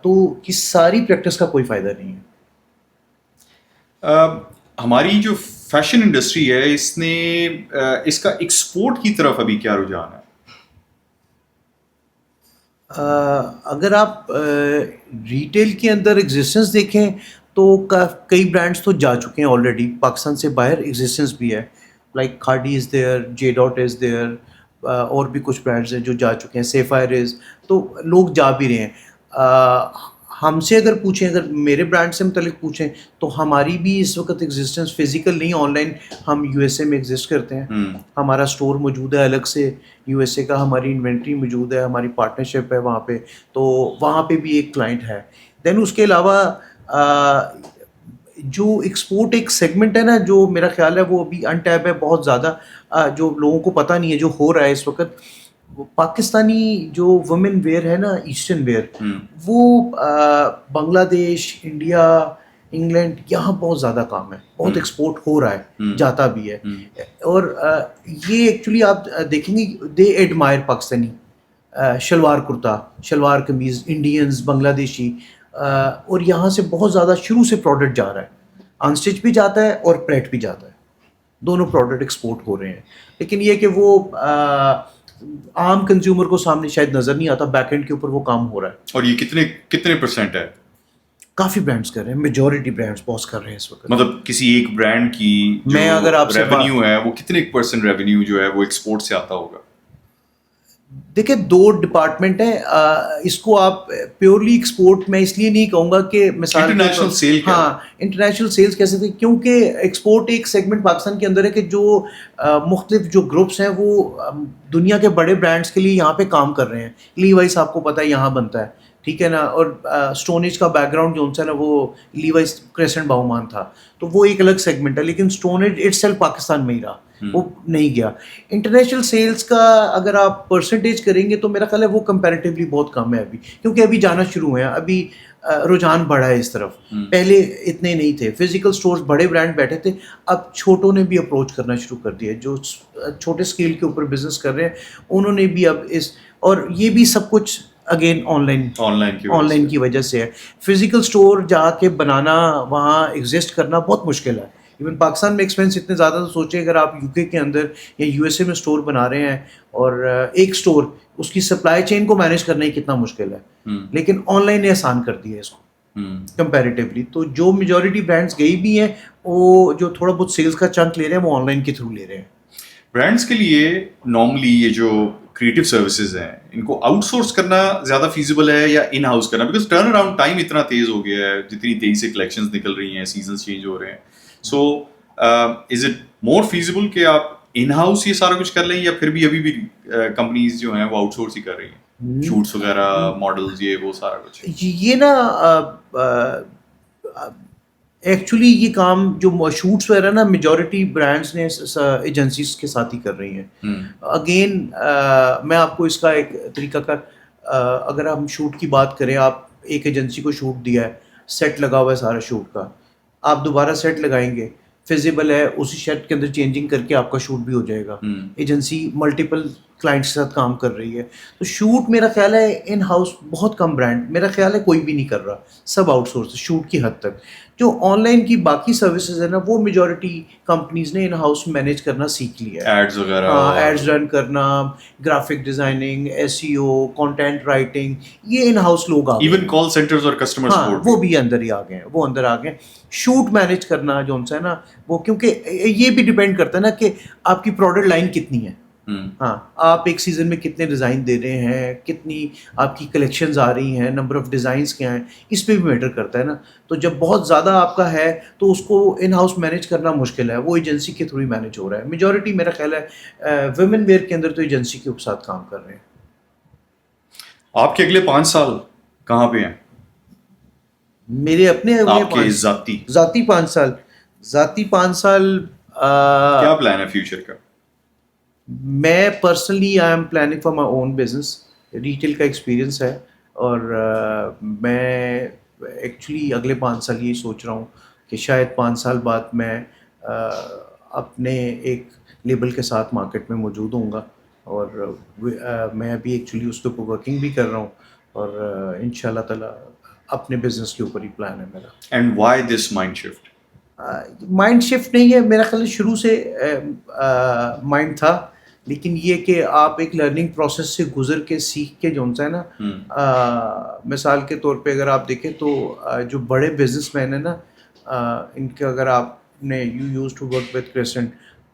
تو کی ساری پریکٹس کا کوئی فائدہ نہیں ہے. ہماری جو فیشن انڈسٹری ہے, اس نے اس کا ایکسپورٹ کی طرف ابھی کیا رجحان ہے؟ اگر آپ ریٹیل کے اندر ایگزسٹنس دیکھیں تو کئی برانڈس تو جا چکے ہیں آلریڈی, پاکستان سے باہر ایگزسٹنس بھی ہے. Like Khaadi is there, J dot is there, اور بھی کچھ برانڈس ہیں جو جا چکے ہیں, سیفائر از. تو لوگ جا بھی رہے ہیں. ہم سے اگر پوچھیں, اگر میرے برانڈ سے متعلق پوچھیں تو ہماری بھی اس وقت ایگزسٹنس فزیکل نہیں, آن لائن. ہم یو ایس اے میں ایگزسٹ کرتے ہیں, ہمارا اسٹور موجود ہے الگ سے یو ایس اے کا, ہماری انوینٹری موجود ہے, ہماری پارٹنرشپ ہے وہاں پہ, تو وہاں پہ بھی ایک کلائنٹ ہے. دین اس کے علاوہ جو ایکسپورٹ ایک سیگمنٹ ہے نا, جو میرا خیال ہے وہ ابھی انٹیپ ہے بہت زیادہ, جو لوگوں کو پتہ نہیں ہے جو ہو رہا ہے اس وقت. پاکستانی جو وومن ویئر ہے نا, ایسٹرن ویئر, وہ بنگلہ دیش, انڈیا, انگلینڈ, یہاں بہت زیادہ کام ہے, بہت ایکسپورٹ ہو رہا ہے, جاتا بھی ہے. اور یہ ایکچولی آپ دیکھیں گے دے ایڈمائر پاکستانی شلوار کرتا, شلوار قمیض, انڈینز, بنگلہ دیشی, اور یہاں سے بہت زیادہ شروع سے پروڈکٹ جا رہا ہے. ان اسٹچ بھی جاتا ہے اور پریٹ بھی جاتا ہے, دونوں پروڈکٹ ایکسپورٹ ہو رہے ہیں. لیکن یہ کہ وہ عام کنزیومر کو سامنے شاید نظر نہیں آتا, بیک اینڈ کے اوپر وہ کام ہو رہا ہے. اور یہ کتنے پرسنٹ ہے؟ کافی برانڈس کر رہے ہیں, میجورٹی برانڈس پوز کر رہے ہیں اس وقت. مطلب کسی ایک برانڈ کی جو ریونیو ہے وہ کتنے پرسنٹ ریونیو جو ہے وہ ایکسپورٹ سے آتا ہوگا؟ دیکھیں, دو ڈپارٹمنٹ ہیں اس کو. آپ پیورلی ایکسپورٹ میں اس لیے نہیں کہوں گا کہ مثال انٹرنیشنل سیل, ہاں انٹرنیشنل سیلز کہہ سکتے ہیں, کیونکہ ایکسپورٹ ایک سیگمنٹ پاکستان کے اندر ہے کہ جو مختلف جو گروپس ہیں وہ دنیا کے بڑے برانڈس کے لیے یہاں پہ کام کر رہے ہیں. لیوائس آپ کو پتہ ہے یہاں بنتا ہے, ٹھیک ہے نا, اور اسٹون ایج کا بیک گراؤنڈ جو ہے نا وہ لیوائس کریسنٹ باؤمان تھا, تو وہ ایک الگ سیگمنٹ ہے. لیکن Stone Age itself Pakistan میں ہی رہا, وہ نہیں گیا. انٹرنیشنل سیلز کا اگر آپ پرسنٹیج کریں گے تو میرا خیال ہے وہ کمپیریٹیولی بہت کم ہے ابھی, کیونکہ ابھی جانا شروع ہوئے ہیں, ابھی رجحان بڑھا ہے اس طرف. پہلے اتنے نہیں تھے, فزیکل اسٹورز بڑے برانڈ بیٹھے تھے, اب چھوٹوں نے بھی اپروچ کرنا شروع کر دیا. جو چھوٹے اسکیل کے اوپر بزنس کر رہے ہیں انہوں نے بھی اب اور یہ بھی سب کچھ اگین آن لائن کی وجہ سے ہے. فزیکل اسٹور جا کے بنانا, وہاں ایگزسٹ کرنا بہت مشکل ہے. ایون پاکستان میں ایکسپینس اتنے زیادہ, تو سوچیں اگر آپ یو کے کے اندر یا یو ایس اے میں اسٹور بنا رہے ہیں اور ایک اسٹور, اس کی سپلائی چین کو مینیج کرنا ہی کتنا مشکل ہے. لیکن آن لائن نے آسان کر دیا ہے اس کو کمپیریٹیولی. تو جو میجورٹی برانڈس گئی بھی ہیں, وہ جو تھوڑا بہت سیلز کا چنک لے رہے ہیں وہ آن لائن کے تھرو لے رہے ہیں. برانڈس کے لیے نارملی یہ جو کریٹو سروسز ہیں ان کو آؤٹ سورس کرنا زیادہ فیزیبل ہے یا ان ہاؤس کرنا؟ بیکاز ٹرن اراؤنڈ ٹائم اتنا تیز ہو گیا ہے, جتنی تیزی سے کلیکشنز نکل رہی ہیں, سیزنس چینج ہو رہے ہیں. سو از اٹ مور فیزیبل کہ آپ ان ہاؤس یہ سارا کچھ کر لیں, یا پھر بھی ابھی بھی کمپنیز جو ہیں وہ آؤٹ سورس ہی کر رہی ہیں, شوٹس وغیرہ, ماڈلز, یہ وہ سارا کچھ؟ یہ نا ایکچولی یہ کام جو شوٹس وغیرہ نا میجورٹی برانڈس نے ایجنسیز کے ساتھ ہی کر رہی ہیں. اگین میں آپ کو اس کا ایک طریقہ کار اگر ہم شوٹ کی بات کریں, آپ ایک ایجنسی کو شوٹ دیا ہے, سیٹ لگا ہوا ہے سارا شوٹ کا, آپ دوبارہ سیٹ لگائیں گے, فیزیبل ہے اسی سیٹ کے اندر چینجنگ کر کے آپ کا شوٹ بھی ہو جائے گا. ایجنسی ملٹیپل کلائنٹس کے ساتھ کام کر رہی ہے, تو شوٹ میرا خیال ہے ان ہاؤس بہت کم برانڈ, میرا خیال ہے کوئی بھی نہیں کر رہا, سب آؤٹ سورس شوٹ کی حد تک. جو آن لائن کی باقی سروسز ہیں نا, وہ میجورٹی کمپنیز نے ان ہاؤس مینیج کرنا سیکھ لیا ہے. ایڈز وغیرہ, ایڈز رن کرنا, graphic designing, SEO, content writing, یہ ان ہاؤس لوگ آ گئے. ایون کال سینٹرز اور کسٹمر ہاں سپورٹ وہ بھی اندر ہی آ گئے ہیں, وہ اندر آ گئے. شوٹ مینیج کرنا جو ہے نا وہ, کیونکہ یہ بھی ڈپینڈ کرتا ہے نا کہ آپ کی پروڈکٹ لائن کتنی ہے. ہاں, آپ ایک سیزن میں کتنے ڈیزائن دے رہے ہیں, کتنی آپ کی کلیکشنز آ رہی ہیں, نمبر آف ڈیزائنس کیا ہیں, اس پہ بھی میٹر کرتا ہے نا. تو جب بہت زیادہ آپ کا ہے تو اس کو ان ہاؤس مینیج کرنا مشکل ہے, وہ ایجنسی کے تھرو ہی مینیج ہو رہا ہے. میجورٹی میرا خیال ہے ویمن ویئر کے اندر تو ایجنسی کے ساتھ کام کر رہے ہیں. آپ کے اگلے 5 سال کہاں پہ ہیں؟ میرے اپنے آپ کے ذاتی 5 سال کیا پلان ہے فیوچر کا؟ میں personally I am planning for my own business. Retail کا ایکسپیرئنس ہے, اور میں ایکچولی اگلے 5 سال یہی سوچ رہا ہوں کہ شاید 5 سال بعد میں اپنے ایک لیبل کے ساتھ مارکیٹ میں موجود ہوں گا, اور میں ابھی ایکچولی اس کے اوپر ورکنگ بھی کر رہا ہوں, اور ان شاء اللہ تعالیٰ اپنے بزنس کے اوپر ہی پلان ہے میرا. And why this mind shift? Mind shift نہیں ہے میرا خیال, شروع سے مائنڈ تھا, لیکن یہ کہ آپ ایک لرننگ پروسیس سے گزر کے سیکھ کے جو ہے نا, مثال کے طور پہ اگر آپ دیکھیں تو جو بڑے بزنس مین ہیں نا, ان کے اگر آپ نے use to work with Crescent,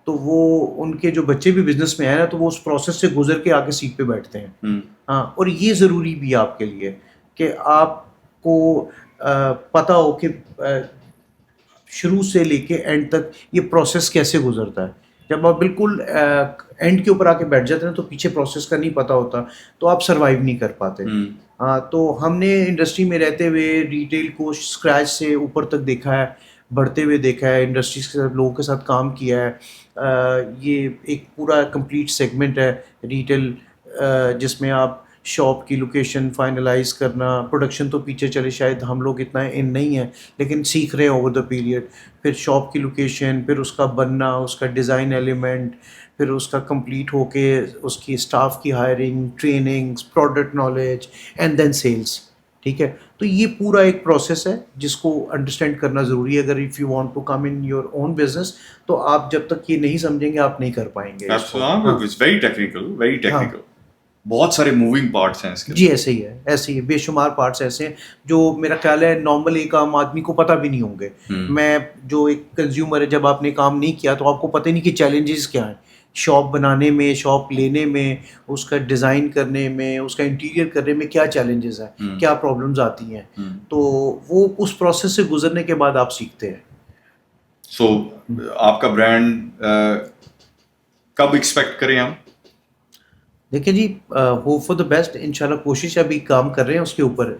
تو وہ ان کے جو بچے بھی بزنس میں ہیں نا, تو وہ اس پروسیس سے گزر کے آ کے سیٹ پہ بیٹھتے ہیں. ہاں, اور یہ ضروری بھی ہے آپ کے لیے کہ آپ کو پتہ ہو کہ شروع سے لے کے اینڈ تک یہ پروسیس کیسے گزرتا ہے. جب آپ بالکل اینڈ کے اوپر آ کے بیٹھ جاتے ہیں تو پیچھے پروسیس کا نہیں پتہ ہوتا, تو آپ سروائیو نہیں کر پاتے. ہاں, تو ہم نے انڈسٹری میں رہتے ہوئے ریٹیل کو اسکریچ سے اوپر تک دیکھا ہے, بڑھتے ہوئے دیکھا ہے, انڈسٹریز کے ساتھ لوگوں کے ساتھ کام کیا ہے. یہ ایک پورا کمپلیٹ سیگمنٹ ہے ریٹیل, جس میں آپ شاپ کی لوکیشن فائنلائز کرنا, پروڈکشن تو پیچھے چلے شاید ہم لوگ اتنا ان نہیں ہیں, لیکن سیکھ رہے ہیں اوور دا پیریڈ. پھر شاپ کی لوکیشن, پھر اس کا بننا, اس کا ڈیزائن ایلیمنٹ, پھر اس کا کمپلیٹ ہو کے اس کی اسٹاف کی hiring, trainings, product knowledge, and then sales. ٹھیک ہے, تو یہ پورا ایک پروسیس ہے جس کو انڈرسٹینڈ کرنا ضروری ہے. اگر if you want to come in your own business, تو آپ جب تک یہ نہیں سمجھیں گے آپ نہیں کر پائیں گے. Very technical, very technical. بہت سارے موونگ پارٹس ہیں اس کے. جی ایسے ہی ہے, ایسے ہی بے شمار پارٹس ایسے ہیں جو میرا خیال ہے نارمل ایک عام آدمی کو پتہ بھی نہیں ہوں گے. میں جو ایک کنزیومر ہے, جب آپ نے کام نہیں کیا تو آپ کو پتہ نہیں کہ چیلنجز کیا ہیں شاپ بنانے میں, شاپ لینے میں, اس کا ڈیزائن کرنے میں, اس کا انٹیریئر کرنے میں کیا چیلنجز ہیں, کیا پرابلمز آتی ہیں. تو وہ اس پروسیس سے گزرنے کے بعد آپ سیکھتے ہیں. سو آپ کا برانڈ کب ایکسپیکٹ کریں ہم؟ دیکھیں جی, ہوپ فار دا بیسٹ, ان شاء اللہ کوشش ابھی کام کر رہے ہیں اس کے اوپر.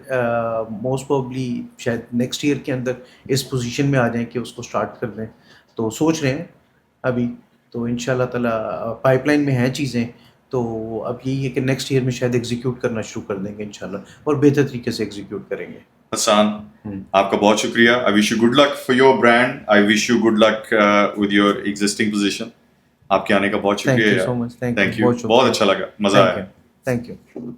موسٹ پروبلی شاید نیکسٹ ایئر کے اندر اس پوزیشن میں آ جائیں کہ اس کو اسٹارٹ کر دیں, تو سوچ رہے ہیں ابھی. تو ان شاء اللہ تعالیٰ پائپ لائن میں ہیں چیزیں, تو اب یہی ہے کہ نیکسٹ ایئر میں شاید ایگزیکیوٹ کرنا شروع کر دیں گے ان شاء اللہ, اور بہتر طریقے سے ایگزیکیوٹ کریں گے. حسان, آپ کا بہت شکریہ. I wish you good luck for your brand, I wish you good luck with your existing position. آپ کے آنے کا بہت شکریہ. Thank you so much. Thank you, بہت اچھا لگا, مزہ آیا. Thank you.